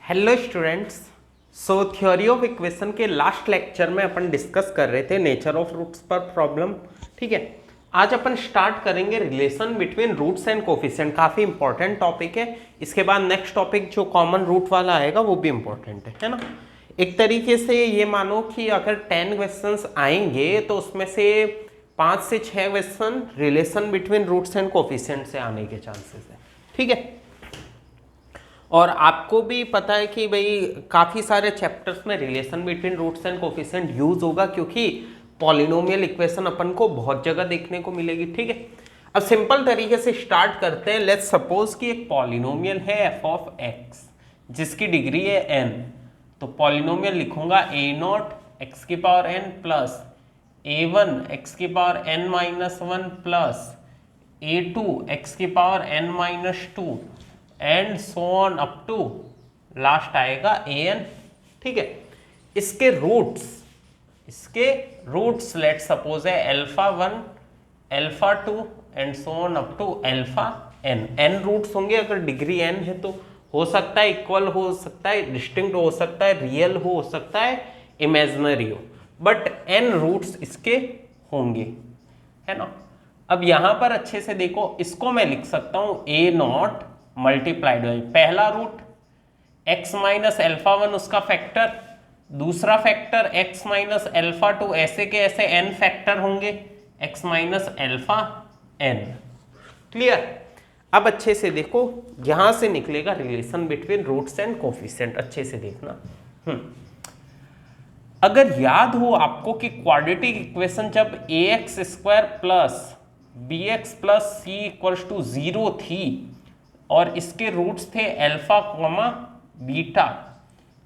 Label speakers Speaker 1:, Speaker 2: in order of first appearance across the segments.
Speaker 1: Hello students. So theory of equation के last lecture में अपन डिस्कस कर रहे थे नेचर ऑफ रूट्स पर प्रॉब्लम। ठीक है, आज अपन स्टार्ट करेंगे relation between roots and coefficient. काफ़ी इंपॉर्टेंट टॉपिक है। इसके बाद नेक्स्ट टॉपिक जो कॉमन रूट वाला आएगा वो भी इंपॉर्टेंट है ना। एक तरीके से ये मानो कि अगर 10 क्वेश्चंस आएंगे तो उसमें से 5 से 6 question relation between roots and coefficient से आने के चांसेस है। ठीक है, और आपको भी पता है कि भाई काफ़ी सारे चैप्टर्स में relation between roots and coefficient use होगा, क्योंकि पॉलिनोमियल इक्वेशन अपन को बहुत जगह देखने को मिलेगी। ठीक है, अब सिंपल तरीके से स्टार्ट करते हैं। लेट्स सपोज कि एक पॉलिनोमियल है एफ ऑफ एक्स जिसकी डिग्री है एन। तो पॉलिनोमियल लिखूंगा ए नॉट एक्स की power n plus a one x की power n minus one plus a two x की power n minus two and so on up to last आएगा a n. ठीक है, इसके roots let suppose है alpha one alpha two and so on up to alpha n. N roots होंगे। अगर degree N है तो हो सकता है इक्वल, हो सकता है डिस्टिंक्ट, हो सकता है रियल, हो सकता है इमेजिनरी हो, बट एन रूट्स इसके होंगे, है ना। अब यहां पर अच्छे से देखो, इसको मैं लिख सकता हूं ए नॉट मल्टीप्लाइड बाई पहला root x minus alpha one उसका फैक्टर, दूसरा factor x minus alpha two, ऐसे के ऐसे n फैक्टर होंगे x minus alpha n। Clear. अब अच्छे से देखो, यहां से निकलेगा relation between roots and coefficient. अच्छे से देखना। अगर याद हो आपको कि क्वाड्रेटिक इक्वेशन जब ax square plus bx plus c equals to 0 थी और इसके रूट्स थे अल्फा कॉमा बीटा,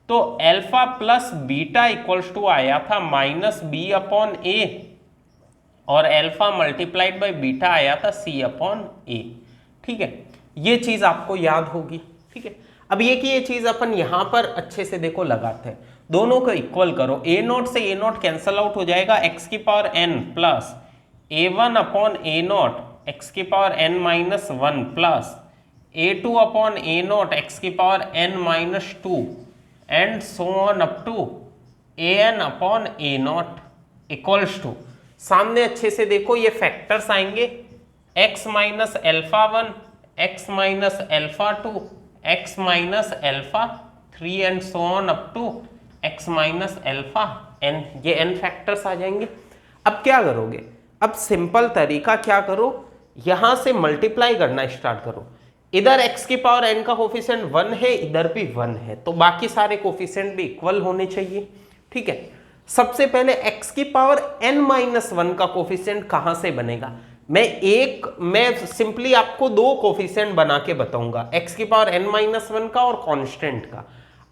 Speaker 1: तो alpha plus beta equals to आया था माइनस बी अपॉन ए, और अल्फा मल्टीप्लाइड बाय बीटा आया था सी अपॉन ए। ठीक है, ये चीज आपको याद होगी। ठीक है, अब ये चीज अपन यहां पर अच्छे से देखो लगाते हैं, दोनों को इक्वल करो। ए नॉट से ए नॉट कैंसल आउट हो जाएगा, एक्स की power n plus a one upon a naught x की power n minus one plus a two upon a naught x की power n minus two and so on up to a n upon a naught equals to, सामने अच्छे से देखो ये factors आएंगे, x minus alpha one, x minus alpha two, x minus alpha three and so on up to x minus alpha n। ये n factors आ जाएंगे। अब क्या करोगे? अब सिंपल तरीका क्या करो, यहां से मल्टीप्लाई करना स्टार्ट करो। इधर x की पावर n का कोफिशिएंट 1 है, इधर भी 1 है, तो बाकी सारे कोफिशिएंट भी इक्वल होने चाहिए। ठीक है, सबसे पहले x की पावर n माइनस वन का कोफिशिएंट कहां से बनेगा? मैं सिंपली आपको दो कोफिशिएंट बना के बताऊंगा, x की पावर n माइनस वन का और कांस्टेंट का।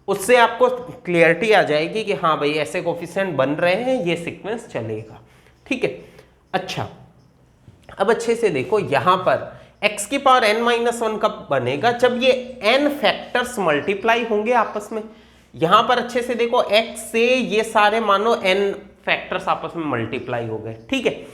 Speaker 1: उससे आपको क्लियरिटी आ जाएगी कि हाँ भाई ऐसे कोफिशिएंट बन रहे हैं, ये सीक्वेंस चलेगा। ठीक है, अच्छा अब अच्छे से देखो, यहां पर x की पावर n माइनस वन कब बनेगा? जब ये n फैक्टर्स मल्टीप्लाई होंगे आपस में। यहां पर अच्छे से देखो, x से ये सारे मानो n फैक्टर्स आपस में मल्टीप्लाई हो गए। ठीक है,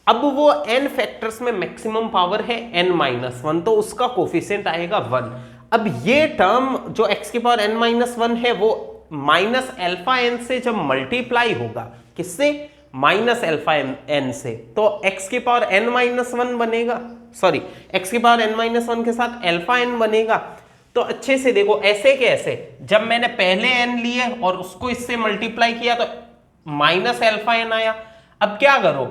Speaker 1: अब वो n फैक्टर्स में मैक्सिमम पावर है n माइनस वन, तो उसका कोफिशिएंट आएगा 1। अब ये टर्म जो x की पावर n माइनस वन है वो माइनस एल्फा n से जब मल्टीप्लाई होगा, किससे? माइनस एल्फा n से, तो x की पावर n माइनस वन बनेगा, सॉरी x की पावर n माइनस वन के साथ अल्फा n बनेगा। तो अच्छे से देखो, ऐसे के ऐसे जब मैंने पहले n लिए और उसको इससे मल्टीप्लाई किया तो माइनस अल्फा n आया। अब क्या करो,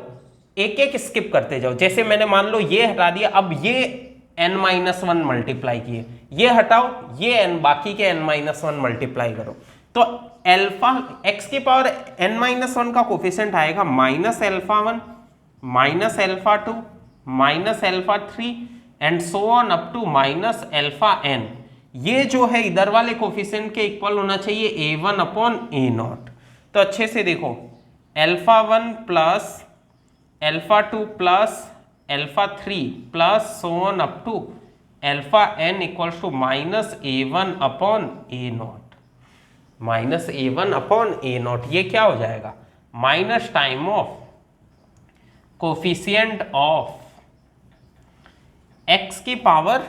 Speaker 1: एक एक स्किप करते जाओ। जैसे मैंने मान लो ये हटा दिया, अब ये n माइनस वन मल्टीप्लाई किए, ये हटाओ, ये n, बाकी के n माइनस वन मल्टीप्लाई करो, तो अल्फा x की पावर n माइनस वन का कोफिशिएंट आएगा minus alpha one, minus alpha two, minus alpha three and so on up to minus alpha n। ये जो है इधर वाले कोफिशिएंट के इक्वल होना चाहिए a one upon a naught. तो अच्छे से देखो, alpha one plus alpha two plus alpha three plus so on up to alpha n equals to minus a one upon a naught, minus a one upon a naught. ये क्या हो जाएगा? Minus time of coefficient of x की power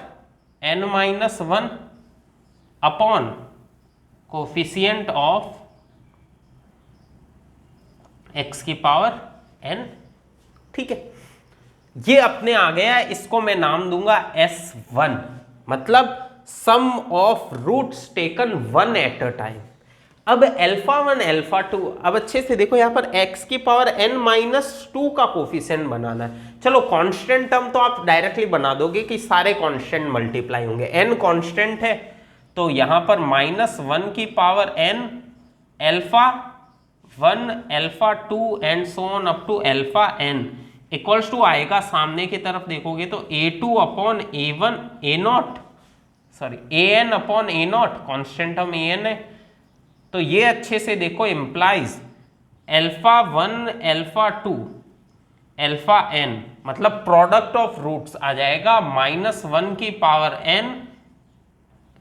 Speaker 1: n minus one upon coefficient of x की power n। ठीक है, ये अपने आ गया, इसको मैं नाम दूंगा S1, मतलब sum of roots taken one at a time. अब अल्फा 1 अल्फा 2, अब अच्छे से देखो यहाँ पर x की पावर n-2 का कोफिशिएंट बनाना है। चलो कांस्टेंट टर्म तो आप डायरेक्टली बना दोगे कि सारे कांस्टेंट मल्टीप्लाई होंगे, n कांस्टेंट है तो यहाँ पर -1 की power n alpha 1 alpha 2 and so on up to alpha n equals to आएगा, सामने की तरफ देखोगे तो a2 upon a1 a0 sorry an upon a0, constant term an है। तो ये अच्छे से देखो implies alpha 1 alpha 2 alpha n, मतलब प्रोडक्ट ऑफ रूट्स आ जाएगा -1 की power n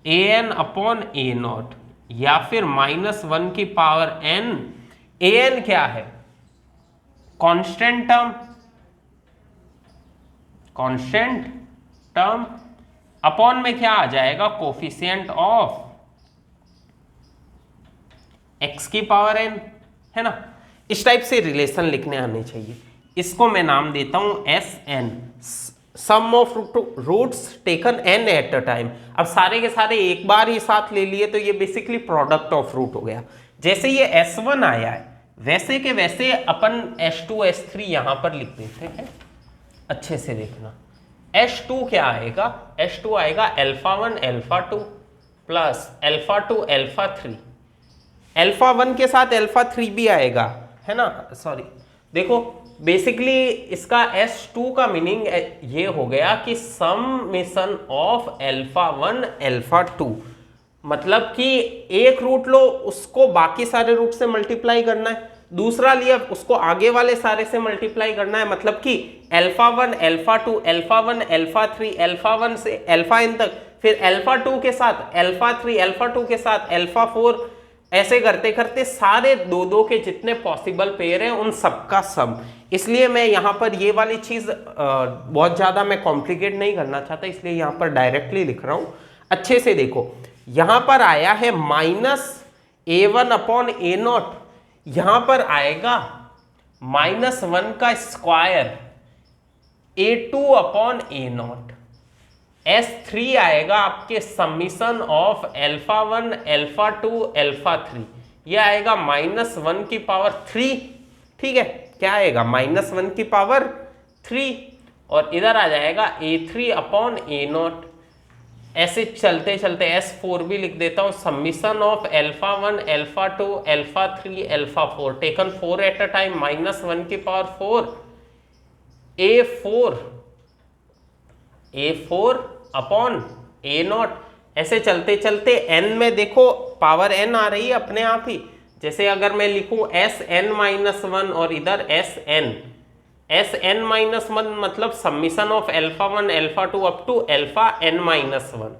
Speaker 1: an upon a0, या फिर -1 की पावर n, an क्या है कांस्टेंट टर्म अपॉन में क्या आ जाएगा कोफिशिएंट ऑफ x की पावर n, है ना। इस टाइप से रिलेशन लिखने आने चाहिए। इसको मैं नाम देता हूं Sn, sum of roots taken n at a time. अब सारे के सारे एक बार ही साथ ले लिए तो ये बेसिकली प्रोडक्ट ऑफ रूट हो गया। जैसे ये S1 आया है वैसे के वैसे अपन S2 S3 यहां पर लिख देते हैं, अच्छे से देखना। S2 क्या आएगा, S2 आएगा alpha 1 alpha 2 plus alpha 2 alpha 3, alpha 1 के साथ अल्फा 3 भी आएगा, है ना। सॉरी देखो बेसिकली इसका S2 का मीनिंग ये हो गया कि समेशन ऑफ अल्फा 1 अल्फा 2, मतलब कि एक रूट लो उसको बाकी सारे रूट से मल्टीप्लाई करना है, दूसरा लिया उसको आगे वाले सारे से मल्टीप्लाई करना है, मतलब कि alpha 1 alpha 2 alpha 1 alpha 3 alpha 1 से अल्फा n तक, फिर अल्फा 2 के साथ अल्फा 3 अल्फा 2 के साथ अल्फा 4, ऐसे करते करते सारे दो के जितने पॉसिबल पेयर हैं उन सबका सम। इसलिए मैं यहाँ पर ये वाली चीज बहुत ज्यादा मैं कॉम्प्लिकेट नहीं करना चाहता, इसलिए यहाँ पर डायरेक्टली लिख रहा हूं। अच्छे से देखो यहां पर आया है -a1 अपॉन a0, यहां पर आएगा -1 का square a2 upon a0, S3 आएगा आपके summation of alpha 1 alpha 2 alpha 3, यह आएगा -1 की पावर 3। ठीक है, क्या आएगा -1 की पावर 3, और इधर आ जाएगा a3 अपॉन a0। ऐसे चलते चलते S4 भी लिख देता हूं, summation of alpha 1 alpha 2 alpha 3 alpha 4 taken 4 eight a time -1 की पावर 4 a4 अपॉन a0। ऐसे चलते चलते n में देखो पावर n आ रही है अपने आप ही। जैसे अगर मैं लिखूं Sn-1 और इधर Sn-1 मतलब summation of alpha 1 alpha 2 up to alpha n-1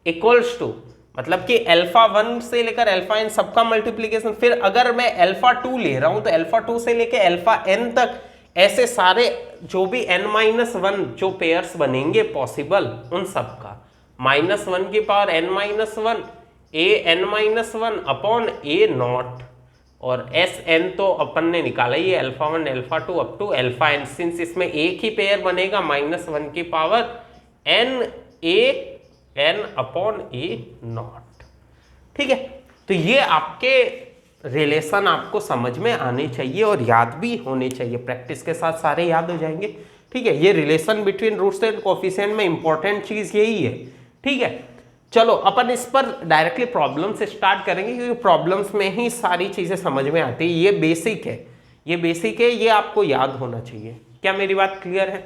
Speaker 1: equals to, मतलब कि अल्फा 1 से लेकर अल्फा n सबका मल्टीप्लीकेशन। फिर अगर मैं अल्फा 2 ले रहा हूं तो अल्फा 2 से लेकर अल्फा n तक, ऐसे सारे जो भी n-1 जो पेयर्स बनेंगे पॉसिबल उन सब का -1 की power n-1 an-1 upon a0, और Sn तो अपन ने निकाला ही है alpha 1 alpha 2 up to alpha n, since इसमें एक ही पेयर बनेगा -1 की पावर n अपॉन a0। ठीक है, तो ये आपके रिलेशन आपको समझ में आने चाहिए और याद भी होने चाहिए, प्रैक्टिस के साथ सारे याद हो जाएंगे। ठीक है, ये relation between roots and coefficient में इंपॉर्टेंट चीज यही है। ठीक है, चलो अपन इस पर डायरेक्टली प्रॉब्लम से स्टार्ट करेंगे, क्योंकि प्रॉब्लम्स में ही सारी चीजें समझ में आती है। ये बेसिक है, ये आपको याद होना चाहिए। क्या मेरी बात क्लियर है?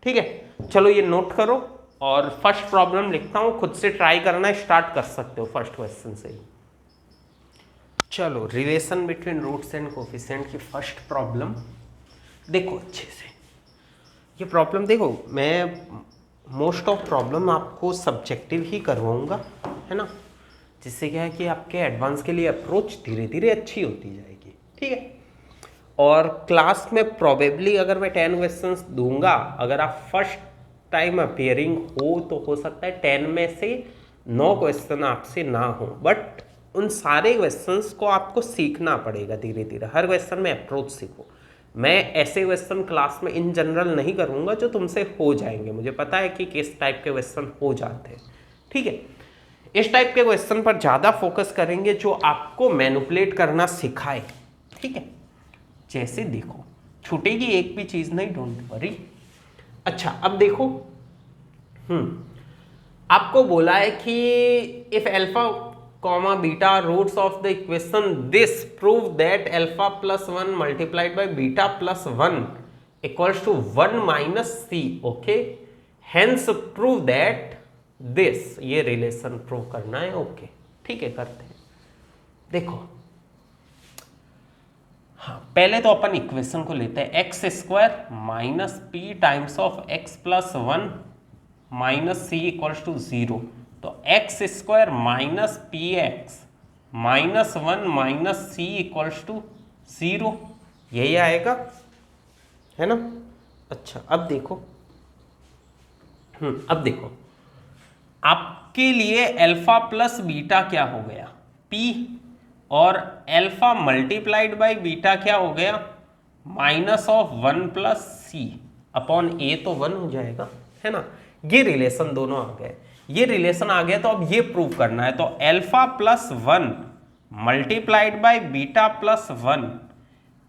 Speaker 1: ठीक है, चलो ये नोट करो और फर्स्ट प्रॉब्लम लिखता हूं, खुद से ट्राई करना स्टार्ट कर सकते हो फर्स्ट क्वेश्चन से ही। चलो relation between roots and coefficient की फर्स्ट प्रॉब्लम देखो अच्छे से। ये प्रॉब्लम देखो, मैं मोस्ट ऑफ प्रॉब्लम आपको सब्जेक्टिव ही करवाऊंगा, है ना, जिससे क्या है कि आपके एडवांस के लिए अप्रोच धीरे धीरे अच्छी होती जाएगी। ठीक है, और क्लास में प्रोबेबली अगर मैं 10 क्वेश्चंस दूंगा, अगर आप फर्स्ट टाइम अपियरिंग हो तो हो सकता है 10 में से 9 क्वेश्चन आपसे ना हो, बट उन सारे क्वेश्चंस को आपको सीखना पड़ेगा धीरे धीरे, हर क्वेश्चन में अप्रोच सीखो। मैं ऐसे क्वेश्चन क्लास में इन जनरल नहीं करूँगा जो तुमसे हो जाएंगे, मुझे पता है कि किस टाइप के क्वेश्चन हो जाते हैं, ठीक है। इस टाइप के क्वेश्चन पर ज़्यादा फोकस करेंगे जो आपको मैनिपुलेट करना सिखाए, ठीक है। जैसे देखो, छूटेगी एक भी चीज़ नहीं, डोंट वरी। अच्छा, अब देखो, आपको बोला है कि if alpha comma beta roots of the equation this prove that alpha plus 1 multiplied by beta plus 1 equals to 1 minus c, okay. Hence prove that this, ये रिलेशन प्रूव करना है, ओके, ठीक है, करते हैं। देखो, हाँ, पहले तो अपन इक्वेशन को लेते हैं, x square minus p times of x plus 1 minus c equals to 0। तो x square minus p x minus 1 minus c equals to 0, यही आएगा, है ना। अच्छा, अब देखो, अब देखो, आपके लिए अल्फा प्लस बीटा क्या हो गया, P, और अल्फा मल्टीप्लाइड बाय बीटा क्या हो गया, minus of 1 plus c upon a, तो 1 हो जाएगा, है ना। ये रिलेशन दोनों आ गए, ये रिलेशन आ गया, तो अब ये प्रूव करना है। तो alpha plus 1 multiplied by beta plus 1,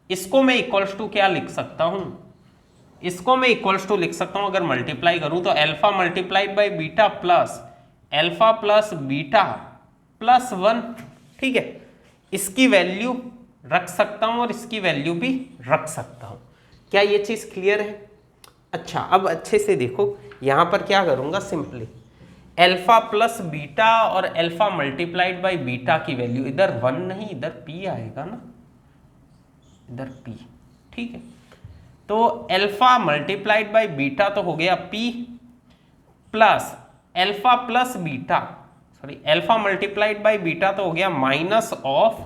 Speaker 1: इसको मैं इक्वल्स टू क्या लिख सकता हूं, इसको मैं इक्वल्स टू लिख सकता हूं, अगर मल्टीप्लाई करूं तो alpha multiplied by beta plus alpha plus beta plus 1, ठीक है। इसकी वैल्यू रख सकता हूं और इसकी वैल्यू भी रख सकता हूं। क्या ये चीज क्लियर है? अच्छा, अब अच्छे से देखो, यहां पर क्या करूंगा, सिंपली अल्फा प्लस बीटा और अल्फा मल्टीप्लाइड बाय बीटा की वैल्यू, इधर 1 नहीं, इधर p आएगा ना, इधर p, ठीक है। तो अल्फा मल्टीप्लाइड बाय बीटा तो हो गया p plus alpha plus beta, sorry, alpha multiplied by beta तो हो गया minus of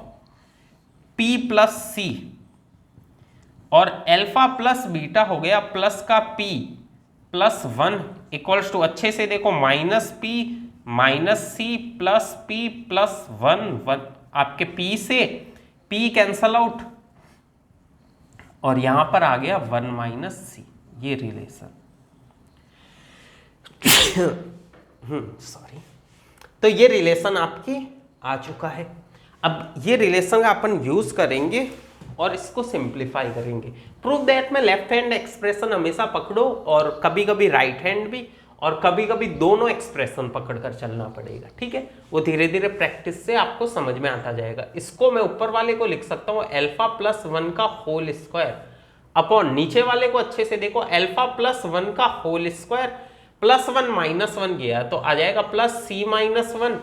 Speaker 1: p plus c, और अल्फा प्लस बीटा हो गया प्लस का p प्लस 1 इक्वल्स टू, अच्छे से देखो, minus p minus c plus p plus 1, आपके p से p कैंसल आउट, और यहां पर आ गया 1 माइनस c, ये रिलेशन। सॉरी, तो ये रिलेशन आपकी आ चुका है। अब ये रिलेशन का अपन यूज करेंगे और इसको सिंप्लीफाई करेंगे। प्रूव दैट में लेफ्ट हैंड एक्सप्रेशन हमेशा पकड़ो, और कभी कभी राइट हैंड भी, और कभी कभी दोनों एक्सप्रेशन पकड़कर चलना पड़ेगा, ठीक है। वो धीरे धीरे प्रैक्टिस से आपको समझ में आता जाएगा। इसको मैं ऊपर वाले को लिख सकता हूँ अल्फा प्लस 1 का होल स्क्वायर अपॉन, नीचे वाले को अच्छे से देखो, अल्फा प्लस 1 का होल स्क्वायर प्लस 1 माइनस 1 गया तो आ जाएगा प्लस सी माइनस 1,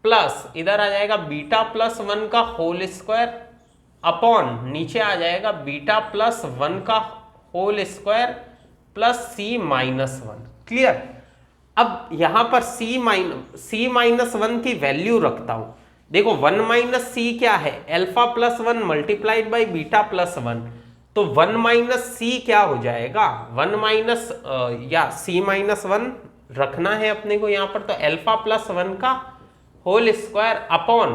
Speaker 1: प्लस इधर आ जाएगा बीटा प्लस 1 का होल स्क्वायर अपॉन, नीचे आ जाएगा बीटा प्लस 1 का होल स्क्वायर प्लस सी माइनस 1, क्लियर। अब यहां पर सी माइनस 1 की वैल्यू रखता हूं, देखो 1 माइनस सी क्या है, alpha plus 1 multiplied by beta plus 1, तो 1 माइनस सी क्या हो जाएगा, 1 माइनस या सी माइनस 1 रखना है अपने को यहां पर, तो अल्फा प्लस 1 का whole square upon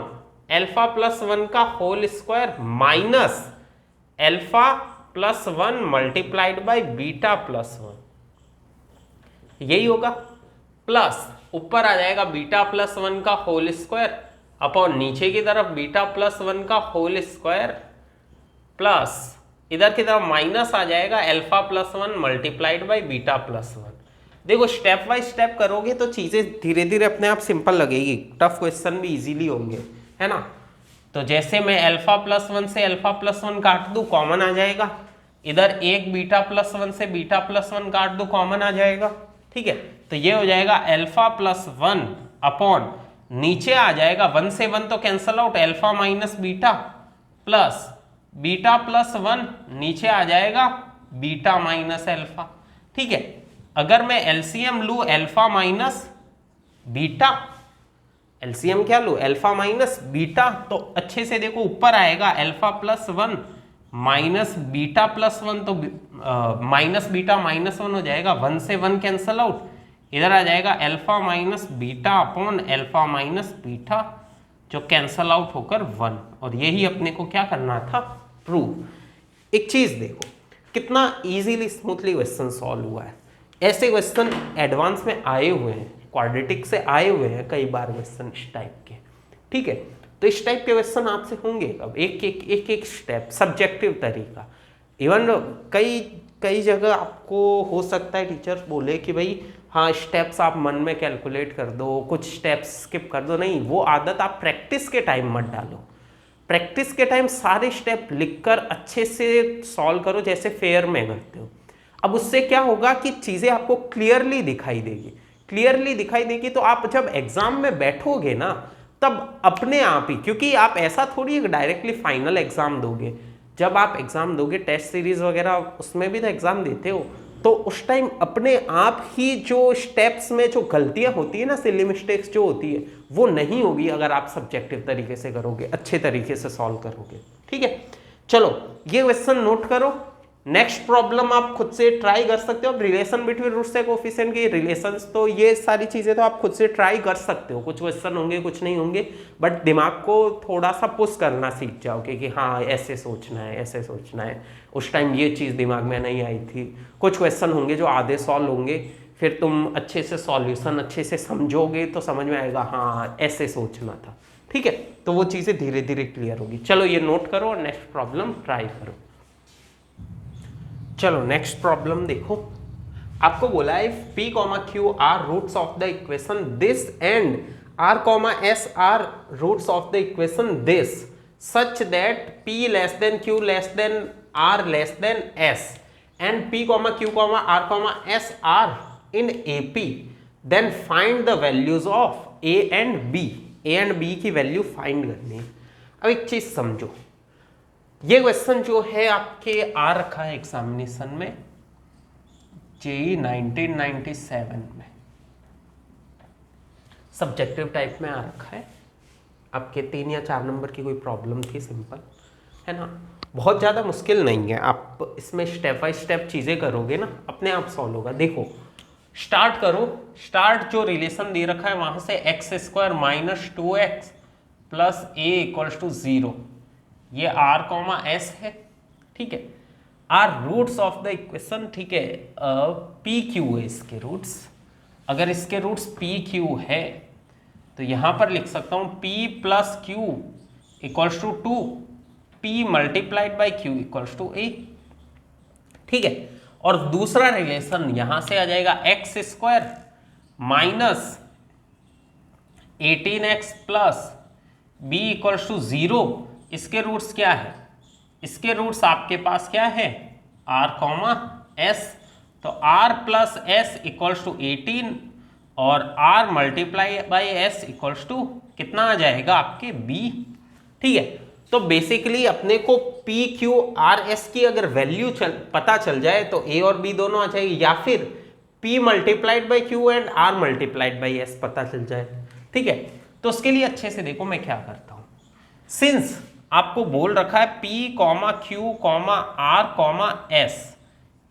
Speaker 1: alpha plus 1 का whole square minus alpha plus 1 multiplied by beta plus 1, यही होगा, प्लस ऊपर आ जाएगा बीटा प्लस 1 का होल स्क्वायर अपॉन नीचे की तरफ बीटा प्लस 1 का होल स्क्वायर प्लस इधर की तरफ माइनस आ जाएगा alpha plus 1 multiplied by beta plus 1। देखो, स्टेप बाय स्टेप करोगे तो चीजें धीरे धीरे अपने आप सिंपल लगेगी, टफ क्वेश्चन भी इजीली होंगे, है ना। तो जैसे मैं अल्फा प्लस 1 से अल्फा प्लस 1 काट दूं, कॉमन आ जाएगा, इधर एक बीटा प्लस 1 से बीटा प्लस 1 काट दूं, कॉमन आ जाएगा, ठीक है। तो ये हो जाएगा अल्फा प्लस 1 अपॉन, नीचे आ जाएगा 1 से 1 तो cancel out, alpha minus beta plus beta plus 1, नीचे आ जाएगा बीटा माइनस अल्फा, ठीक है। अगर मैं एलसीएम लूं अल्फा माइनस बीटा, एलसीएम क्या लूं, अल्फा माइनस बीटा, तो अच्छे से देखो ऊपर आएगा alpha plus 1 minus beta plus 1, तो माइनस बीटा माइनस 1 हो जाएगा, 1 से 1 कैंसल आउट, इधर आ जाएगा alpha minus beta upon alpha minus beta जो कैंसल आउट होकर 1, और यही अपने को क्या करना था, प्रूव। एक चीज देखो कितना इजीली स्मूथली क्वेश्चन सॉल्व हुआ है। ऐसे क्वेश्चन एडवांस में आए हुए हैं, क्वाड्रेटिक से आए हुए हैं कई बार क्वेश्चन इस टाइप के, ठीक है। तो इस टाइप के क्वेश्चन आपसे होंगे, अब एक स्टेप सब्जेक्टिव तरीका। इवन कई जगह आपको हो सकता है टीचर्स बोले कि भाई हाँ स्टेप्स आप मन में कैलकुलेट कर दो, कुछ स्टेप्स स्किप कर दो। नहीं, वो आदत आप प्रैक्टिस के टाइम मत डालो। प्रैक्टिस के टाइम सारे स्टेप लिखकर अच्छे से सॉल्व करो जैसे फेयर में करते हो। अब उससे क्या होगा कि चीज़ें आपको क्लियरली दिखाई देगी तो आप जब एग्जाम में बैठोगे ना तब अपने आप ही, क्योंकि आप ऐसा थोड़ी डायरेक्टली फाइनल एग्जाम दोगे, जब आप एग्जाम दोगे टेस्ट सीरीज वगैरह उसमें भी तो एग्जाम देते हो, तो उस टाइम अपने आप ही जो स्टेप्स में जो गलतियां होती है ना, सिली मिस्टेक्स जो होती है, वो नहीं होगी अगर आप सब्जेक्टिव तरीके से करोगे, अच्छे तरीके से सॉल्व करोगे, ठीक है। चलो ये क्वेश्चन नोट करो। नेक्स्ट प्रॉब्लम आप खुद से ट्राई कर सकते हो। अब relation between roots and coefficient की रिलेशंस, तो ये सारी चीजें तो आप खुद से ट्राई कर सकते हो। कुछ क्वेश्चन होंगे कुछ नहीं होंगे, बट दिमाग को थोड़ा सा पुश करना सीख जाओगे कि हाँ ऐसे सोचना है, ऐसे सोचना है। उस टाइम ये चीज दिमाग में नहीं आई थी। कुछ क्वेश्चन होंगे जो आधे सॉल्व होंगे, फिर तुम अच्छे से सॉल्यूशन अच्छे से समझोगे तो समझ में आएगा हाँ ऐसे सोचना था, ठीक है। तो वो चीजें धीरे धीरे क्लियर होगी। चलो ये नोट करो और नेक्स्ट प्रॉब्लम ट्राई करो। चलो नेक्स्ट प्रॉब्लम देखो, आपको बोला है P, Q are roots of the equation this and R, S are roots of the equation this such that P less than Q less than R less than S and P, Q, R, S are in AP, then find the values of A and B। A and B की value find करनी है। अब एक चीज समझो, ये question जो है आपके आ रखा है एग्जामिनेशन में जेईई 1997 में, सब्जेक्टिव टाइप में आ रखा है। आपके 3 या 4 नंबर की कोई प्रॉब्लम थी, सिंपल है ना, बहुत ज़्यादा मुश्किल नहीं है। आप इसमें स्टेप बाय स्टेप चीज़ें करोगे ना, अपने आप सॉल्व होगा। देखो स्टार्ट करो, स्टार्ट जो रिलेशन दे रखा है वहां से x² minus 2x plus a equals to 0, ये R, S है, ठीक है। Are roots of the equation, ठीक है। पी क्यू है इसके रूट्स। अगर इसके रूट्स पी क्यू है तो यहां पर लिख सकता हूं P plus q equals to 2, P multiplied by q equals to A, ठीक है। और दूसरा रिलेशन यहां से आ जाएगा x² minus 18x plus b equals to 0। इसके रूट्स क्या है, इसके रूट्स आपके पास क्या है R, S, तो R plus S equals to 18 और R multiply by S equals to कितना आ जाएगा आपके B, ठीक है। तो बेसिकली अपने को P, Q, R, S की अगर वैल्यू पता चल जाए तो A और B दोनों आ जाएगी, या फिर P multiplied by Q and R multiplied by S पता चल जाए, ठीक है। तो उसके लिए अच्छे से देखो मैं क्या करता हूं। सिंस आपको बोल रखा है P, Q, R, S,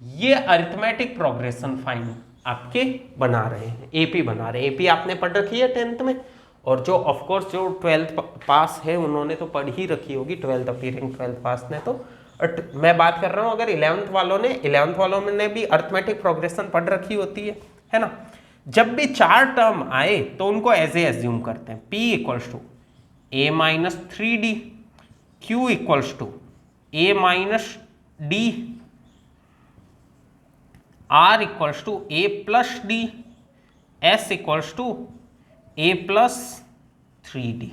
Speaker 1: ये अरिथमेटिक प्रोग्रेशन फाइंड आपके बना रहे हैं, AP बना रहे हैं। AP आपने पढ़ रखी है 10th में, और जो ऑफ कोर्स जो 12th पास है उन्होंने तो पढ़ ही रखी होगी, 12th अपीयरिंग 12th पास ने तो। मैं बात कर रहा हूं अगर 11th वालों ने भी अरिथमेटिक प्रोग्रेशन पढ़ रखी होती है ना। जब भी 4 टर्म आए तो उनको एज ए एज्यूम करते हैं। P equals to A minus 3D, Q equals to A minus D, R equals to A plus D, S equals to A plus 3D।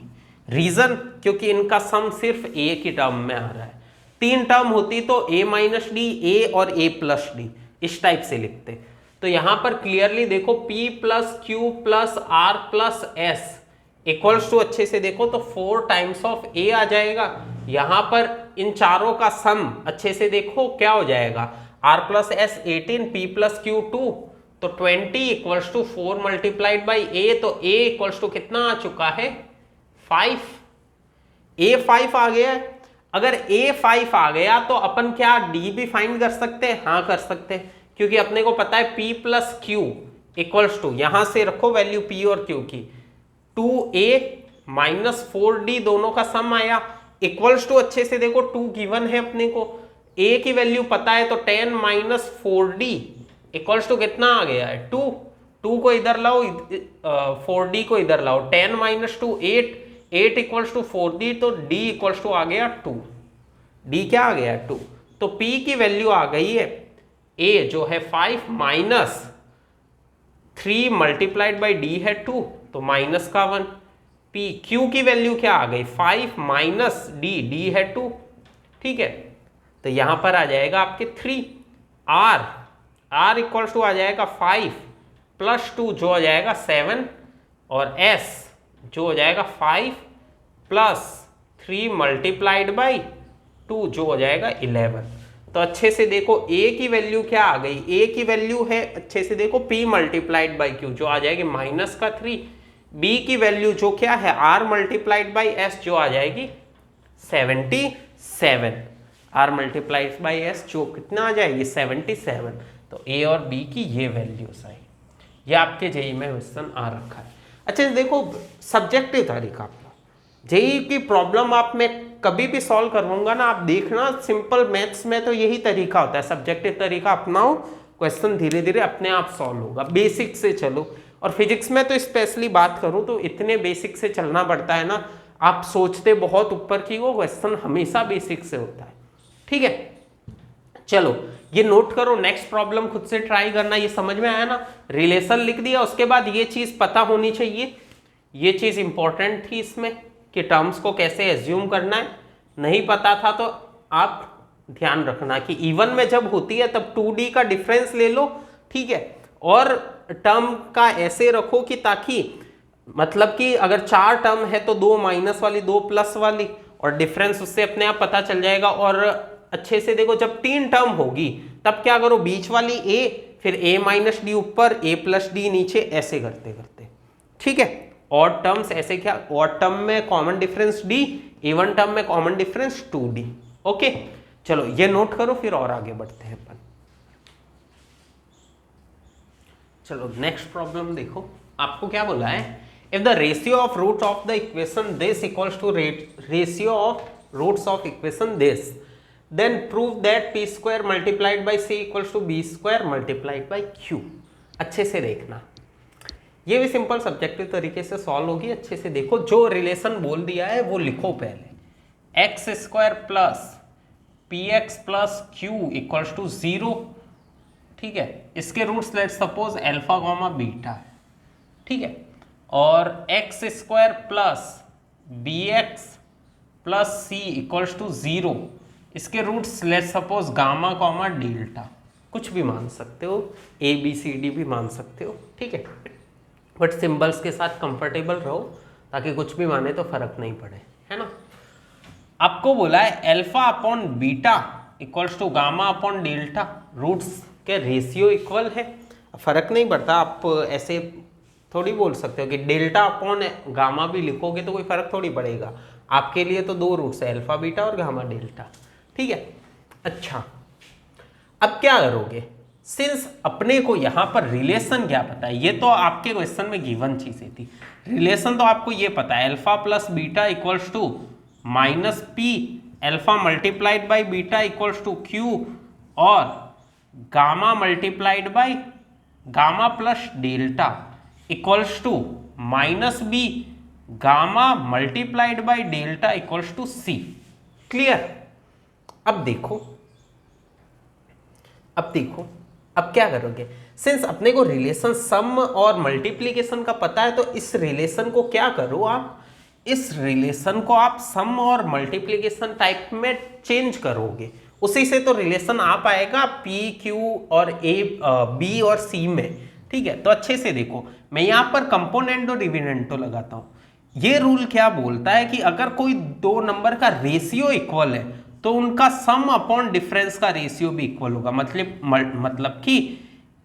Speaker 1: Reason, क्योंकि इनका सम सिर्फ A की टर्म में आ रहा है। 3 टर्म होती तो A माइनस D, A और A प्लस D इस टाइप से लिखते। तो यहां पर क्लियरली देखो P plus Q plus R plus S equals to, अच्छे से देखो तो 4 टाइम्स ऑफ A आ जाएगा। यहां पर इन चारों का सम अच्छे से देखो क्या हो जाएगा, R plus S 18, P plus Q 2, तो 20 equals to 4 multiplied by A, तो A इक्वल्स टू कितना आ चुका है 5। A 5 आ गया है। अगर A 5 आ गया तो अपन क्या D भी फाइंड कर सकते हैं? हाँ कर सकते हैं, क्योंकि अपने को पता है P plus Q equals to, यहां से रखो वैल्यू P और Q की, 2A -4d दोनों का सम आया इक्वल्स टू, अच्छे से देखो 2 गिवन है अपने को, a की वैल्यू पता है तो 10 - 4d इक्वल्स टू कितना आ गया है 2। 2 को इधर लाओ, 4d को इधर लाओ, 10 - 2 8, 8 इक्वल्स टू 4d, तो d इक्वल्स टू आ गया 2। d क्या आ गया 2। तो p की वैल्यू आ गई है, a जो है 5 माइनस 3 मल्टीप्लाइड बाई d है 2, तो माइनस का 1। p q की वैल्यू क्या आ गई 5 माइनस d है 2, ठीक है। तो यहां पर आ जाएगा आपके 3। r इक्वल्स टू आ जाएगा 5 प्लस 2 जो हो जाएगा 7, और s जो हो जाएगा 5 प्लस 3 मल्टीप्लाइड बाई 2 जो हो जाएगा 11। तो अच्छे से देखो a की वैल्यू क्या आ गई, a की वैल्यू है अच्छे से देखो p मल्टीप्लाइड बाई q जो आ जाएगी माइनस का 3, b की वैल्यू जो क्या है r मल्टीप्लाइड बाई s जो आ जाएगी 77, r मल्टीप्लाइड बाई s जो कितना आ जाएगी 77। तो a और b की ये वैल्यूज आई, ये आपके जेई में क्वेश्चन आ रखा है। अच्छा देखो सब्जेक्टिव तरीका आपका, जेई की प्रॉब्लम आप मैं कभी भी सॉल्व करवाऊंगा ना, आप देखना सिंपल मैथ्स में तो यही तरीका होता है, सब्जेक्टिव तरीका अपनाओ, क्वेश्चन धीरे धीरे अपने आप सॉल्व होगा, बेसिक से चलो। और फिजिक्स में तो स्पेशली बात करूं तो इतने बेसिक से चलना पड़ता है ना, आप सोचते बहुत ऊपर की, वो क्वेश्चन हमेशा बेसिक से होता है, ठीक है। चलो ये नोट करो, नेक्स्ट प्रॉब्लम खुद से ट्राई करना, ये समझ में आया ना, रिलेशन लिख दिया, उसके बाद ये चीज पता होनी चाहिए, ये चीज इंपॉर्टेंट थी इसमें कि टर्म्स को कैसे एज्यूम करना है, नहीं पता था तो आप ध्यान रखना कि इवन में जब होती है तब 2d का डिफरेंस ले लो, ठीक है, और टर्म का ऐसे रखो कि ताकि मतलब कि अगर 4 टर्म है तो 2 माइनस वाली 2 प्लस वाली, और डिफरेंस उससे अपने आप पता चल जाएगा। और अच्छे से देखो जब 3 टर्म होगी तब क्या करो, बीच वाली a, फिर a माइनस डी ऊपर, a प्लस डी नीचे, ऐसे करते करते, ठीक है। ऑड टर्म्स ऐसे, क्या ऑड टर्म में common difference d, even term में कॉमन डिफरेंस 2d, ओके। चलो ये नोट करो, फिर और आगे बढ़ते हैं अपन। चलो नेक्स्ट प्रॉब्लम देखो, आपको क्या बोला है, if the ratio of root of the equation this equals to ratio of roots of equation this, then prove that p square multiplied by c equals to b square multiplied by q। अच्छे से देखना, ये भी simple subjective तरीके से solve होगी, अच्छे से देखो, जो रिलेशन बोल दिया है वो लिखो पहले, x square plus p x plus q equals to 0, ठीक है। इसके roots let suppose alpha comma beta है, ठीक है, और x square plus b x plus c equals to 0, इसके roots let suppose gamma comma delta, कुछ भी मान सकते हो, ए बी सी डी भी मान सकते हो, ठीक है, बट सिंबल्स के साथ कंफर्टेबल रहो ताकि कुछ भी माने तो फर्क नहीं पड़े, है ना। आपको बोला है alpha upon beta equals to gamma upon delta, roots के रेशियो इक्वल है, फर्क नहीं पड़ता, आप ऐसे थोड़ी बोल सकते हो कि डेल्टा अपॉन गामा भी लिखोगे तो कोई फर्क थोड़ी पड़ेगा, आपके लिए तो 2 रूट्स है, अल्फा बीटा और गामा डेल्टा, ठीक है। अच्छा अब क्या करोगे, सिंस अपने को यहां पर रिलेशन क्या पता है, ये तो आपके क्वेश्चन में गिवन चीजें थी, रिलेशन तो आपको ये पता है, alpha plus beta equals to minus p alpha multiplied by beta equals to q, और gamma multiplied by gamma plus delta equals to minus b gamma multiplied by delta equals to c. Clear. अब देखो अब क्या करोगे, since अपने को relation सम और multiplication का पता है तो इस रिलेशन को क्या करो आप, इस रिलेशन को आप सम और मल्टीप्लीकेशन टाइप में चेंज करोगे, उसी से तो रिलेशन आ पाएगा पी क्यू और ए बी और सी में, ठीक है। तो अच्छे से देखो, मैं यहां पर कंपोनेंट और डिविडेंडो लगाता हूं। ये रूल क्या बोलता है कि अगर कोई 2 नंबर का रेशियो इक्वल है तो उनका सम अपॉन डिफरेंस का रेशियो भी इक्वल होगा, मतलब कि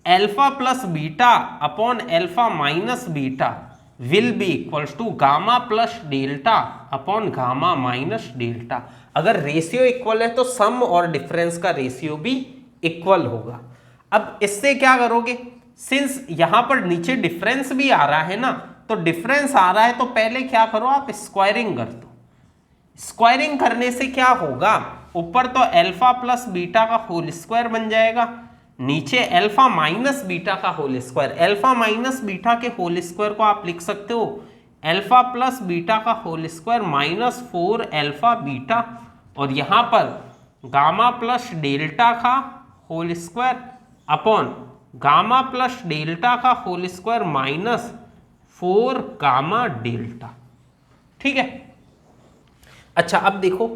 Speaker 1: alpha plus beta upon alpha minus beta will be equals to gamma plus delta upon gamma minus delta. अगर रेशियो इक्वल है तो सम और डिफरेंस का रेशियो भी इक्वल होगा। अब इससे क्या करोगे, सिंस यहां पर नीचे डिफरेंस भी आ रहा है ना, तो डिफरेंस आ रहा है तो पहले क्या करो आप स्क्वायरिंग कर दो। स्क्वायरिंग करने से क्या होगा, ऊपर तो अल्फा प्लस बीटा का होल स्क्वायर बन जाएगा, नीचे अल्फा माइनस बीटा का whole square. Alpha minus beta के होल स्क्वायर को आप लिख सकते हो अल्फा प्लस बीटा का whole square minus 4 alpha beta, और यहां पर गामा प्लस डेल्टा का whole square upon gamma plus delta का whole square minus 4 gamma delta. ठीक है। अच्छा अब देखो,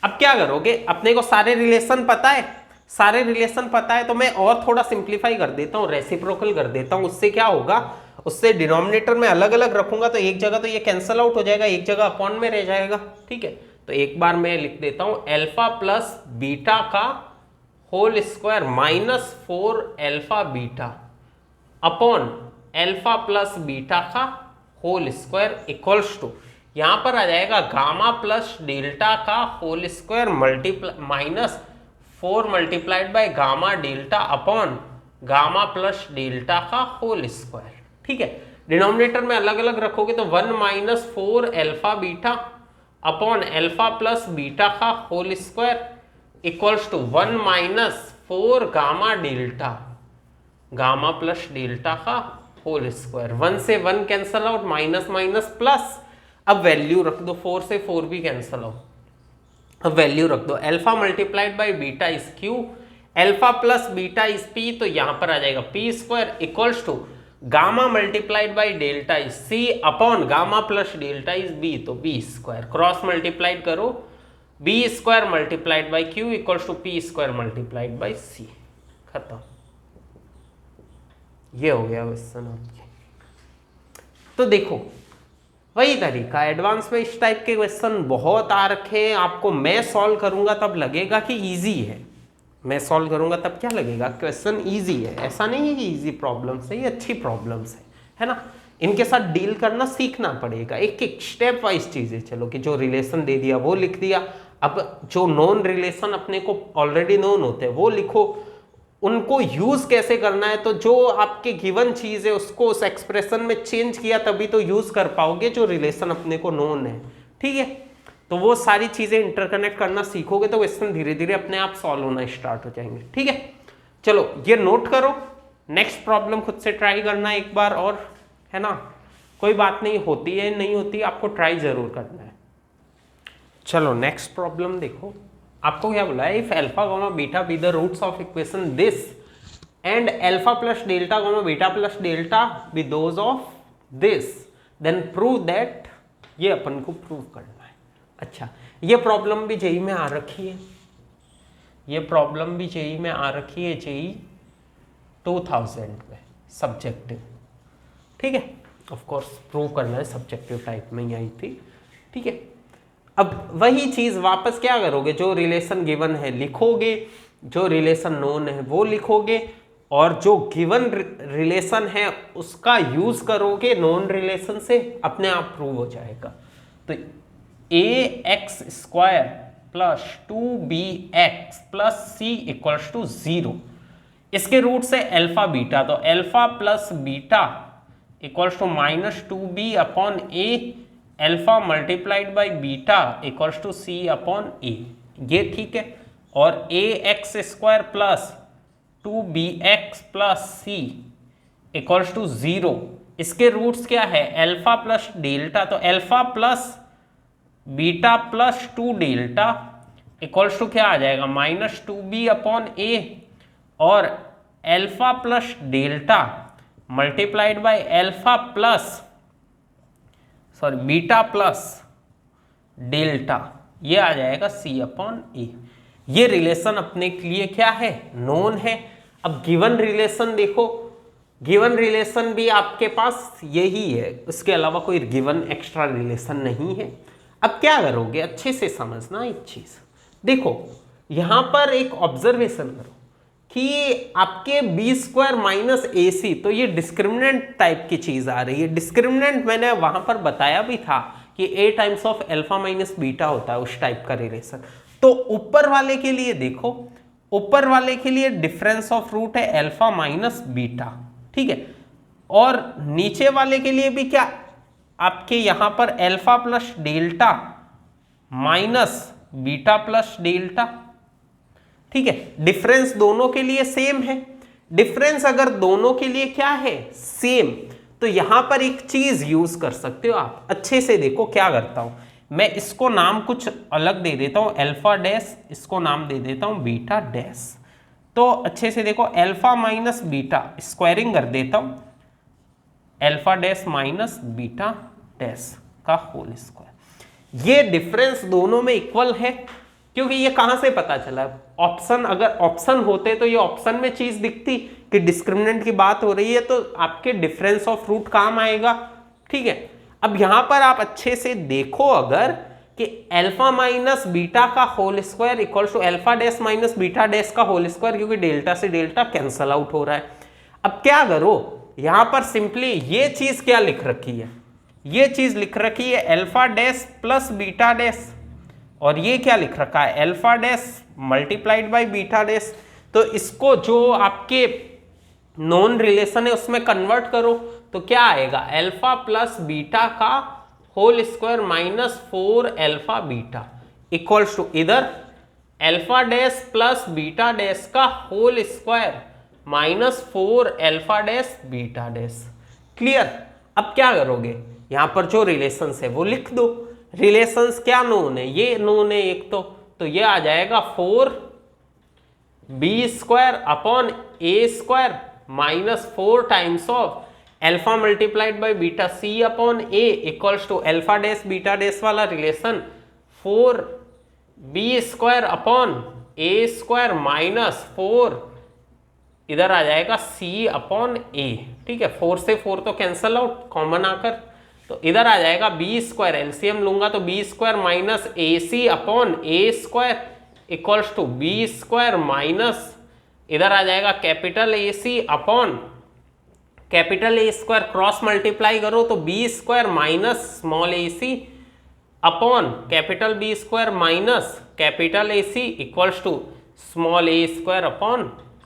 Speaker 1: अब क्या करोगे, अपने को सारे रिलेशन पता है, सारे रिलेशन पता है तो मैं और थोड़ा सिंप्लीफाई कर देता हूँ, रेसिप्रोकल कर देता हूँ। उससे क्या होगा, उससे डिनोमिनेटर में अलग अलग रखूंगा तो एक जगह तो ये कैंसिल आउट हो जाएगा, एक जगह अपॉन में रह जाएगा। ठीक है, तो एक बार मैं लिख देता हूं अल्फा प्लस बीटा का whole square minus 4 alpha beta upon alpha plus beta का होल स्क्वायर इक्वल्स टू, यहां पर आ जाएगा गामा प्लस डेल्टा का whole square multiply minus 4 multiplied by gamma delta upon gamma plus delta का whole square. ठीक है, डिनोमिनेटर में अलग अलग रखोगे तो 1 minus 4 alpha beta upon alpha plus beta का whole square equals to 1 minus 4 gamma delta gamma plus delta का होल स्क्वायर। 1 से 1 cancel out, minus minus plus, अब वैल्यू रख दो, 4 से 4 भी कैंसल आउट, अब वैल्यू रख दो, alpha multiplied by beta is q, alpha plus beta is p, तो यहां पर आ जाएगा p square equals to gamma multiplied by delta is c upon gamma plus delta is b, तो बी स्क्वायर क्रॉस मल्टीप्लाइड करो, b square multiplied by q equals to p square multiplied by c. खत्म, ये हो गया question आपके। तो देखो वही तरीका, एडवांस में इस टाइप के क्वेश्चन बहुत आ रखे हैं, आपको मैं सॉल्व करूंगा तब लगेगा कि इजी है, मैं सॉल्व करूंगा तब क्या लगेगा क्वेश्चन इजी है। ऐसा नहीं है कि इजी प्रॉब्लम्स है, ये अच्छी प्रॉब्लम्स है ना, इनके साथ डील करना सीखना पड़ेगा, एक एक स्टेप वाइज चीजें। चलो कि जो रिलेशन दे दिया वो लिख दिया, अब जो नॉन रिलेशन अपने को ऑलरेडी नोन होते हैं वो लिखो, उनको यूज कैसे करना है, तो जो आपके गिवन चीज है उसको उस एक्सप्रेशन में चेंज किया तभी तो यूज कर पाओगे जो रिलेशन अपने को नोन है। ठीक है, तो वो सारी चीजें इंटरकनेक्ट करना सीखोगे तो क्वेश्चन धीरे धीरे अपने आप सॉल्व होना स्टार्ट हो जाएंगे। ठीक है, चलो ये नोट करो, नेक्स्ट प्रॉब्लम खुद से ट्राई करना एक बार और, है ना, कोई बात नहीं, होती है नहीं होती आपको ट्राई जरूर करना है। चलो नेक्स्ट प्रॉब्लम देखो, आपको क्या बोला है, if alpha gamma beta be the roots of equation this and alpha plus delta gamma beta plus delta be those of this, then prove that, ये अपन को प्रूव करना। अच्छा, ये प्रॉब्लम भी जेई में आ रखी है, ये प्रॉब्लम भी जेई में आ रखी है, जेई 2000 में सब्जेक्टिव। ठीक है, ऑफ कोर्स प्रूव करना है, सब्जेक्टिव टाइप में ही आई थी। ठीक है, अब वही चीज वापस क्या करोगे, जो रिलेशन गिवन है लिखोगे, जो रिलेशन नोन है वो लिखोगे, और जो गिवन रिलेशन है उसका यूज करोगे नॉन रिलेशन से, अपने आप प्रूव हो जाएगा। तो ax स्क्वायर प्लस 2bx प्लस सी इक्वल्स टू 0, इसके रूट से अल्फा बीटा, तो alpha plus beta equals to minus 2b upon a, alpha multiplied by beta equals to c upon a, ये ठीक है। और ax स्क्वायर प्लस 2bx प्लस c equals to 0, इसके roots क्या है, अल्फा प्लस डेल्टा, तो alpha plus beta plus 2 delta equals to क्या आ जाएगा, माइनस 2b अपॉन ए, और alpha plus delta multiplied by alpha plus beta plus delta, ये आ जाएगा c अपॉन ए। ये रिलेशन अपने के लिए क्या है, नोन है। अब गिवन रिलेशन देखो, गिवन रिलेशन भी आपके पास यही है, उसके अलावा कोई गिवन एक्स्ट्रा रिलेशन नहीं है। अब क्या करोगे, अच्छे से समझना एक चीज, देखो यहां पर एक ऑब्जर्वेशन करो कि आपके बी स्क्वायर माइनस ए सी, तो ये डिस्क्रिमिनेंट टाइप की चीज आ रही है। डिस्क्रिमिनेंट मैंने वहां पर बताया भी था कि a times of alpha minus beta होता है, उस टाइप का रिलेशन। तो ऊपर वाले के लिए देखो, ऊपर वाले के लिए डिफरेंस ऑफ रूट है अल्फा माइनस बीटा, ठीक है, और नीचे वाले के लिए भी क्या आपके यहां पर alpha plus delta minus beta plus delta. ठीक है, डिफरेंस दोनों के लिए सेम है। डिफरेंस अगर दोनों के लिए क्या है, सेम, तो यहां पर एक चीज यूज कर सकते हो आप। अच्छे से देखो क्या करता हूं मैं, इसको नाम कुछ अलग दे देता हूं, अल्फा डैश, इसको नाम दे देता हूं बीटा डैश। तो अच्छे से देखो, अल्फा माइनस बीटा स्क्वायरिंग कर देता हूं, alpha dash minus beta dash का होल स्क्वायर। ये डिफरेंस दोनों में इक्वल है, क्योंकि ये कहां से पता चला, ऑप्शन, अगर ऑप्शन होते तो ये ऑप्शन में चीज दिखती कि डिस्क्रिमिनेंट की बात हो रही है, तो आपके डिफरेंस ऑफ रूट काम आएगा। ठीक है, अब यहां पर आप अच्छे से देखो अगर कि अल्फा माइनस बीटा का whole square equal to alpha dash minus beta dash का होल स्क्वायर, क्योंकि डेल्टा से डेल्टा कैंसल आउट हो रहा है। अब क्या करो, यहां पर सिंपली ये चीज क्या लिख रखी है, ये चीज लिख रखी है alpha dash plus beta dash, और ये क्या लिख रखा है, alpha dash multiplied by beta dash. तो इसको जो आपके नॉन रिलेशन है उसमें कन्वर्ट करो, तो क्या आएगा, अल्फा प्लस बीटा का whole square minus 4 alpha beta equals to इधर alpha dash plus beta dash का whole square minus 4 alpha dash beta dash. Clear. अब क्या करोगे, यहां पर जो रिलेशंस है वो लिख दो। रिलेशंस क्या नोन है, ये नोन है एक, तो ये आ जाएगा 4b square upon a square minus 4 times of alpha multiplied by beta c upon a equals to alpha dash beta dash वाला relation 4b square upon a square minus 4 इधर आ जाएगा c अपॉन ए। ठीक है, 4 से 4 तो कैंसल आउट, कॉमन आकर, तो इधर आ जाएगा बी स्क्वायर, एलसीएम लूंगा तो b square minus a c upon a square equals to b square minus इधर आ जाएगा capital a c upon capital a square, cross multiply करो तो b square minus small a c upon capital b square minus capital a c equals to small a square upon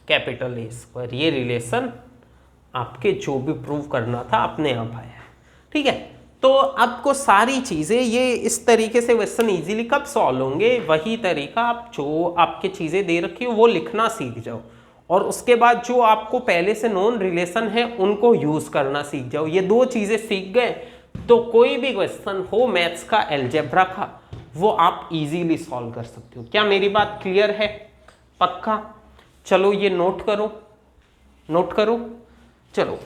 Speaker 1: capital a square. ये relation आपके जो भी prove करना था अपने आप आया है। ठीक है, तो आपको सारी चीज़ें ये इस तरीके से क्वेश्चन इजीली कब सॉल्व होंगे, वही तरीका आप जो आपके चीज़ें दे रखी हो वो लिखना सीख जाओ, और उसके बाद जो आपको पहले से नॉन रिलेशन है उनको यूज़ करना सीख जाओ। ये दो चीज़ें सीख गए तो कोई भी क्वेश्चन हो मैथ्स का, अलजेब्रा का, वो आप इजीली सॉल्व कर सकते हो। क्या मेरी बात क्लियर है? पक्का? चलो ये नोट करो, नोट करो। चलो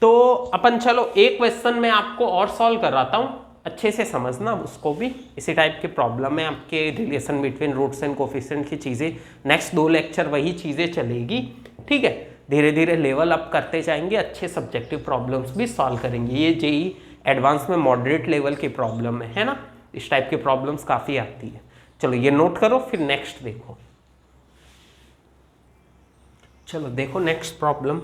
Speaker 1: तो अपन चलो एक क्वेश्चन में आपको और सॉल्व कराता हूं, अच्छे से समझना उसको भी। इसी टाइप के प्रॉब्लम में आपके relation between roots and coefficient की चीज़ें, नेक्स्ट 2 लेक्चर वही चीज़ें चलेगी। ठीक है, धीरे धीरे लेवल अप करते जाएंगे, अच्छे सब्जेक्टिव प्रॉब्लम्स भी सॉल्व करेंगे। ये जेई एडवांस में मॉडरेट लेवल की प्रॉब्लम है ना, इस टाइप की प्रॉब्लम्स काफ़ी आती है। चलो ये नोट करो, फिर नेक्स्ट देखो। चलो देखो नेक्स्ट प्रॉब्लम।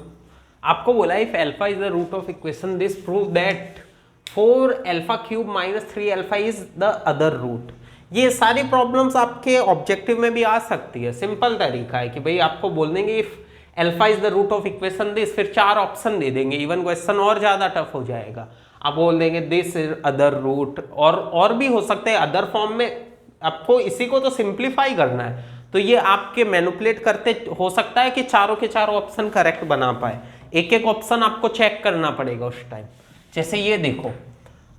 Speaker 1: आपको बोला if alpha is the root of equation this prove that 4 alpha cube minus 3 alpha is the other root. ये सारी प्रॉब्लम्स आपके ऑब्जेक्टिव में भी आ सकती है। सिंपल तरीका है कि भाई आपको बोल देंगे if alpha is the root of equation this, फिर 4 ऑप्शन दे देंगे, इवन क्वेश्चन और ज्यादा टफ हो जाएगा। आप बोल देंगे दिस इज अदर रूट, और भी हो सकते हैं अदर फॉर्म में। आपको इसी को तो सिंप्लीफाई करना है, तो ये आपके मैनिपुलेट करते हो सकता है कि चारों के चारों ऑप्शन करेक्ट बना पाए। एक एक ऑप्शन आपको चेक करना पड़ेगा उस टाइम। जैसे ये देखो,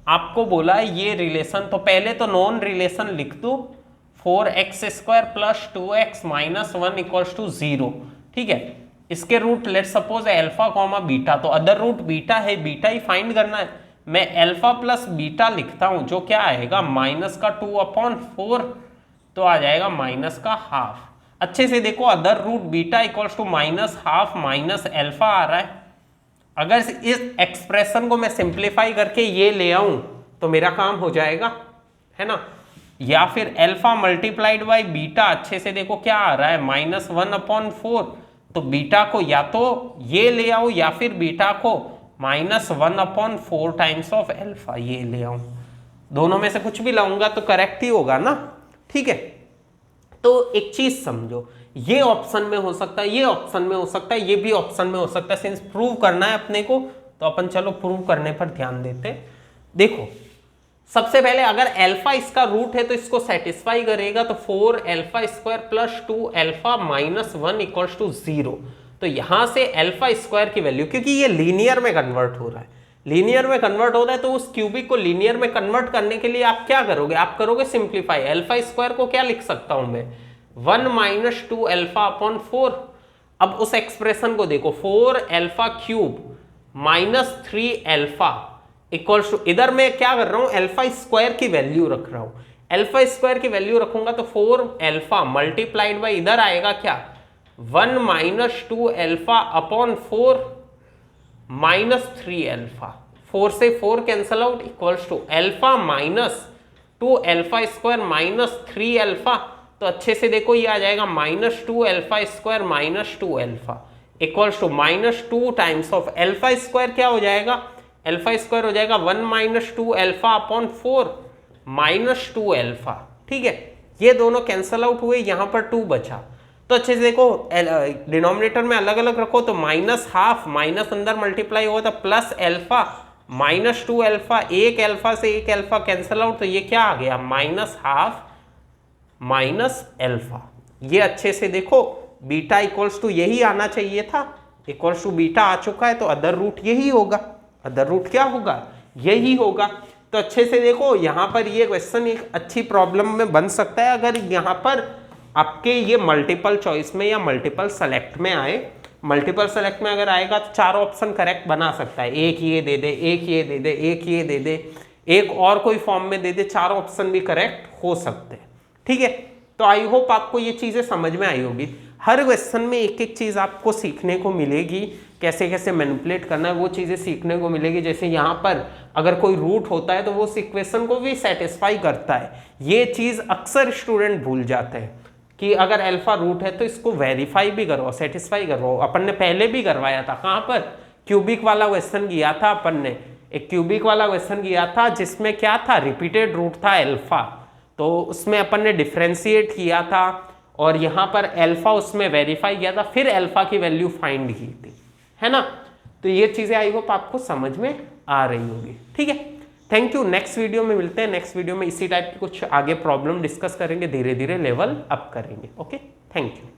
Speaker 1: आपको बोला है ये रिलेशन, तो पहले तो नॉन रिलेशन लिख दो, 4x square plus 2x minus 1 equals to 0। ठीक है, इसके root let suppose alpha comma beta, तो अदर रूट बीटा है, बीटा ही फाइंड करना है। मैं अल्फा प्लस बीटा लिखता हूं, जो क्या आएगा माइनस का 2/4, तो आ जाएगा माइनस का हाफ। अच्छे से देखो, other root beta equals to minus half minus alpha आ रहा है। अगर इस एक्सप्रेशन को मैं सिंप्लीफाई करके ये ले आऊं तो मेरा काम हो जाएगा, है ना। या फिर अल्फा मल्टीप्लाइड बाई बीटा, अच्छे से देखो क्या आ रहा है माइनस 1/4, तो बीटा को या तो ये ले आओ या फिर बीटा को माइनस 1/4 टाइम्स ऑफ अल्फा ये ले आऊं। दोनों में से कुछ भी लाऊंगा तो करेक्ट ही होगा ना। ठीक है, तो एक चीज समझो, ये ऑप्शन में हो सकता है, ये ऑप्शन में हो सकता है, ये भी ऑप्शन में हो सकता है। सिंस प्रूव करना है अपने को, तो अपन चलो प्रूव करने पर ध्यान देते। देखो सबसे पहले अगर अल्फा इसका रूट है तो इसको सेटिस्फाई करेगा, तो 4 alpha square plus 2 alpha minus 1 equals to 0। तो यहां से अल्फा स्क्वायर की वैल्यू, क्योंकि ये लीनियर में कन्वर्ट हो रहा है, लीनियर में कन्वर्ट हो रहा है, तो उस क्यूबिक को लीनियर में कन्वर्ट करने के लिए आप क्या करोगे, आप करोगे सिंप्लीफाई। अल्फा स्क्वायर को क्या लिख सकता हूं मैं, 1 माइनस 2 अल्फा अपॉन 4। अब उस एक्सप्रेशन को देखो, 4 alpha cube minus 3 alpha equals to, इधर मैं क्या कर रहा हूं, अल्फा स्क्वायर की वैल्यू रख रहा हूं। अल्फा स्क्वायर की वैल्यू रखूंगा तो 4 अल्फा मल्टीप्लाइड बाई इधर आएगा क्या, 1 minus 2 alpha upon 4 minus 3 alpha, 4 से 4 cancel out equals to alpha minus 2 alpha square minus 3 alpha. तो अच्छे से देखो ये आ जाएगा minus 2 alpha square minus 2 alpha equals to minus 2 times of alpha square क्या हो जाएगा, अल्फा स्क्वायर हो जाएगा 1 minus 2 alpha upon 4 minus 2 alpha. ठीक है, ये दोनों कैंसल आउट हुए, यहां पर 2 बचा। तो अच्छे से देखो डिनोमिनेटर में अलग अलग रखो, तो माइनस हाफ, माइनस अंदर मल्टीप्लाई होगा तो प्लस अल्फा माइनस 2 अल्फा, एक अल्फा से एक अल्फा कैंसल आउट, तो ये क्या आ गया माइनस हाफ माइनस अल्फा। ये अच्छे से देखो बीटा इक्वल्स टू यही आना चाहिए था, इक्वल्स टू बीटा आ चुका है, तो अदर रूट यही होगा, अदर रूट क्या होगा, यही होगा। तो अच्छे से देखो यहाँ पर ये क्वेश्चन एक अच्छी प्रॉब्लम में बन सकता है अगर यहाँ पर आपके ये मल्टीपल चॉइस में या मल्टीपल सेलेक्ट में आए। मल्टीपल सेलेक्ट में अगर आएगा तो 4 ऑप्शन करेक्ट बना सकता है, एक ये दे दे, एक ये दे दे, एक ये दे दे, एक और कोई फॉर्म में दे दे, 4 ऑप्शन भी करेक्ट हो सकते हैं। ठीक है, तो आई होप आपको ये चीजें समझ में आई होगी। हर क्वेश्चन में एक एक चीज आपको सीखने को मिलेगी, कैसे कैसे मैनिपुलेट करना है वो चीजें सीखने को मिलेगी। जैसे यहाँ पर अगर कोई रूट होता है तो वो इक्वेशन को भी सेटिस्फाई करता है। ये चीज अक्सर स्टूडेंट भूल जाते हैं कि अगर अल्फा रूट है तो इसको वेरीफाई भी करो, सेटिस्फाई करो। अपन ने पहले भी करवाया था, कहाँ पर, क्यूबिक वाला क्वेश्चन किया था अपन ने, एक क्यूबिक वाला क्वेश्चन किया था जिसमें क्या था, रिपीटेड रूट था अल्फा, तो उसमें अपन ने डिफ्रेंशिएट किया था और यहाँ पर अल्फा उसमें वेरीफाई किया था, फिर अल्फा की वैल्यू फाइंड की थी, है ना। तो ये चीजें आई होप आपको समझ में आ रही होगी। ठीक है, थैंक यू। नेक्स्ट वीडियो में मिलते हैं। नेक्स्ट वीडियो में इसी टाइप की कुछ आगे प्रॉब्लम डिस्कस करेंगे, धीरे धीरे लेवल अप करेंगे। Okay, thank you.